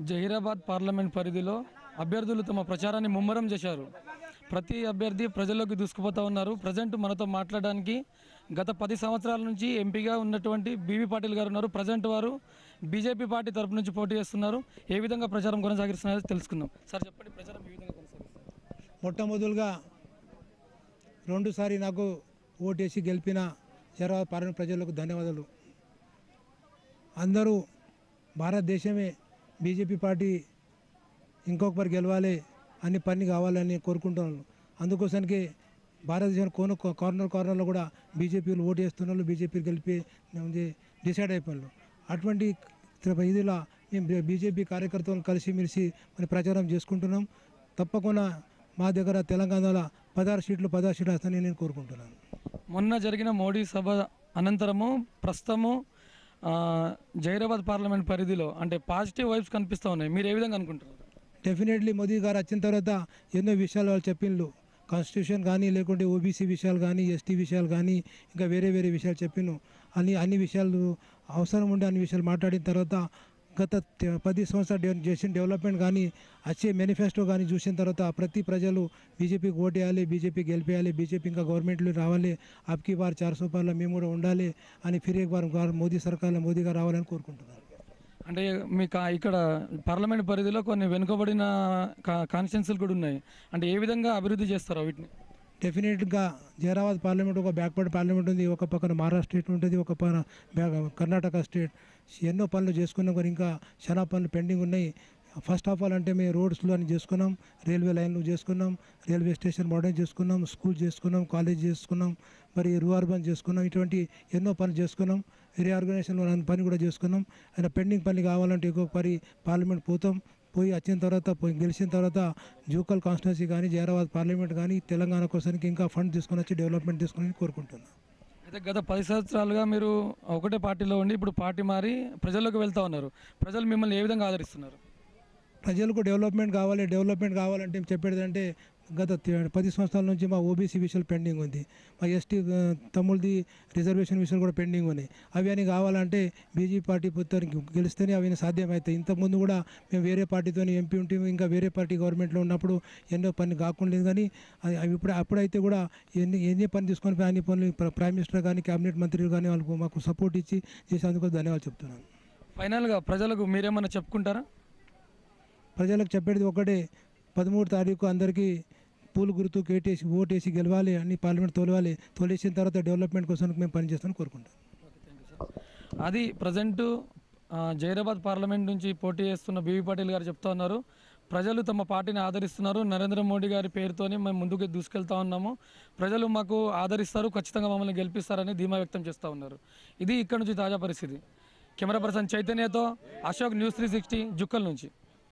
Zaheerabad parliament పరిధిలో అభ్యర్థులు తమ ప్రచారాన్ని ముమ్మరం చేశారు. ప్రతి అభ్యర్థి ప్రజల్లోకి దూసుకుపోతూ ఉన్నారు. ప్రజెంట్ మనతో మాట్లాడడానికి గత 10 సంవత్సరాల నుంచి ఎంపీగా ఉన్నటువంటి బీవీ పాటిల్ గారు ఉన్నారు. ప్రజెంట్ వారు బీజేపీ పార్టీ తరపు నుంచి పోటీ చేస్తున్నారు. ఏ విధంగా ప్రచారం కొనసాగిస్తున్నారో తెలుసుకుందాం. సార్ చెప్పండి, ప్రచారం ఏ విధంగా కొనసాగిస్తారు? మొట్టమొదలుగా రెండుసారి నాకు ఓటేసి గెలిపిన జహీరాబాద్ పార్లమెంట్ ప్రజలకు ధన్యవాదాలు. అందరూ భారతదేశమే బీజేపీ పార్టీ ఇంకొకరు గెలవాలి అన్ని పని కావాలని కోరుకుంటున్నాను. అందుకోసానికి భారతదేశం కార్నర్లో కూడా బీజేపీలు ఓటు వేస్తున్నారు, బీజేపీ గెలిపి డిసైడ్ అయిపోయినారు. అటువంటి ఇదిలా మేము బీజేపీ కార్యకర్తలను కలిసిమెలిసి మరి ప్రచారం చేసుకుంటున్నాం. తప్పకుండా మా దగ్గర తెలంగాణలో 16 సీట్లు వస్తాయని నేను కోరుకుంటున్నాను. మొన్న జరిగిన మోడీ సభ అనంతరము ప్రస్తుతము జహీరాబాద్ పార్లమెంట్ పరిధిలో అంటే పాజిటివ్ వైబ్స్ కనిపిస్తూ ఉన్నాయి. మీరు ఏ విధంగా అనుకుంటున్నారు? డెఫినెట్లీ మోదీ గారు వచ్చిన తర్వాత ఎన్నో విషయాలు వాళ్ళు చెప్పిండ్రు. కాన్స్టిట్యూషన్ కానీ, లేకుంటే ఓబీసీ విషయాలు కానీ, ఎస్టీ విషయాలు కానీ, ఇంకా వేరే విషయాలు చెప్పిను. అన్ని విషయాలు అవసరం ఉండే అన్ని విషయాలు మాట్లాడిన తర్వాత గత 10 సంవత్సరాలు చేసిన డెవలప్మెంట్ కానీ, వచ్చే మేనిఫెస్టో కానీ చూసిన తర్వాత ప్రతి ప్రజలు బీజేపీకి ఓటేయాలి, బీజేపీ గెలిపేయాలి, బీజేపీ ఇంకా గవర్నమెంట్లో రావాలి, అబ్కి బార్ 400 పార్లో మేము కూడా ఉండాలి అని ఫిర్ ఏక్ బార్ మోదీ సర్కార్లో మోదీ గారు రావాలని కోరుకుంటున్నారు. అంటే మీకు ఇక్కడ పార్లమెంట్ పరిధిలో కొన్ని వెనుకబడిన కాన్స్టిట్యున్సీలు కూడా ఉన్నాయి. అంటే ఏ విధంగా అభివృద్ధి చేస్తారో వీటిని? డెఫినెట్గా జహీరాబాద్ పార్లమెంట్ ఒక బ్యాక్వర్డ్ పార్లమెంట్ ఉంది. ఒక పక్కన మహారాష్ట్ర స్టేట్ ఉంటుంది, ఒక పక్కన కర్ణాటక స్టేట్. ఎన్నో పనులు చేసుకున్నాం, కానీ ఇంకా చాలా పనులు పెండింగ్ ఉన్నాయి. ఫస్ట్ ఆఫ్ ఆల్ అంటే మేము రోడ్స్లో అని చేసుకున్నాం, రైల్వే లైన్లు చేసుకున్నాం, రైల్వే స్టేషన్ మోడర్న్ చేసుకున్నాం, స్కూల్ చేసుకున్నాం, కాలేజ్ చేసుకున్నాం, మరి రూఅర్బన్ చేసుకున్నాం. ఇటువంటి ఎన్నో పనులు చేసుకున్నాం. రీఆర్గనైజేషన్లో పని కూడా చేసుకున్నాం. అయినా పెండింగ్ పని కావాలంటే ఇంకొక పార్లమెంట్ పోయి వచ్చిన తర్వాత గెలిచిన తర్వాత జూకల్ కాన్స్టిట్యున్సీ కానీ, జహీరాబాద్ పార్లమెంట్ కానీ తెలంగాణ కోసానికి ఇంకా ఫండ్ తీసుకొని వచ్చి డెవలప్మెంట్ తీసుకొని కోరుకుంటున్నాను. అయితే గత 10 సంవత్సరాలుగా మీరు ఒకటే పార్టీలో ఉండి ఇప్పుడు పార్టీ మారి ప్రజల్లోకి వెళ్తూ ఉన్నారు. ప్రజలు మిమ్మల్ని ఏ విధంగా ఆదరిస్తున్నారు? ప్రజలకు డెవలప్మెంట్ కావాలంటే చెప్పేది అంటే గత 10 సంవత్సరాల నుంచి మా ఓబీసీ విషయాలు పెండింగ్ ఉంది, మా ఎస్టీ తమ్ముళ్ళది రిజర్వేషన్ విషయాలు కూడా పెండింగ్ ఉన్నాయి. అవి అని కావాలంటే బీజేపీ పార్టీ గెలిస్తేనే అవి సాధ్యమవుతాయి. ఇంతకుముందు కూడా మేము వేరే పార్టీతో ఎంపీ ఉంటే ఇంకా వేరే పార్టీ గవర్నమెంట్లో ఉన్నప్పుడు ఎన్నో పని కాకుండా, కానీ అవి అప్పుడైతే కూడా ఎన్ని పని తీసుకొని అన్ని పనులు ప్రైమ్ మినిస్టర్ కానీ, క్యాబినెట్ మంత్రులు కానీ వాళ్ళకు మాకు సపోర్ట్ ఇచ్చి చేసేందుకు ధన్యవాదాలు చెప్తున్నాను. ఫైనల్గా ప్రజలకు మీరేమన్నా చెప్పుకుంటారా? ప్రజలకు చెప్పేది ఒకటే, 13 తారీఖు అందరికీ పూలు గుర్తు కేటేసి ఓటేసి గెలవాలి, అన్ని పార్లమెంట్ తోలేసిన తర్వాత డెవలప్మెంట్ కోసం మేము పనిచేస్తామని కోరుకుంటాం. అది ప్రజెంటు జహీరాబాద్ పార్లమెంట్ నుంచి పోటీ చేస్తున్న బీవీ పాటిల్ గారు చెప్తా ఉన్నారు. ప్రజలు తమ పార్టీని ఆదరిస్తున్నారు. నరేంద్ర మోడీ గారి పేరుతోనే మేము ముందుకు దూసుకెళ్తా ఉన్నాము. ప్రజలు మాకు ఆదరిస్తారు, ఖచ్చితంగా మమ్మల్ని గెలిపిస్తారని ధీమా వ్యక్తం చేస్తూ ఉన్నారు. ఇది ఇక్కడ నుంచి తాజా పరిస్థితి. కెమెరా పర్సన్ చైతన్యతో అశోక్, న్యూస్ 360 జుక్కల్ నుంచి.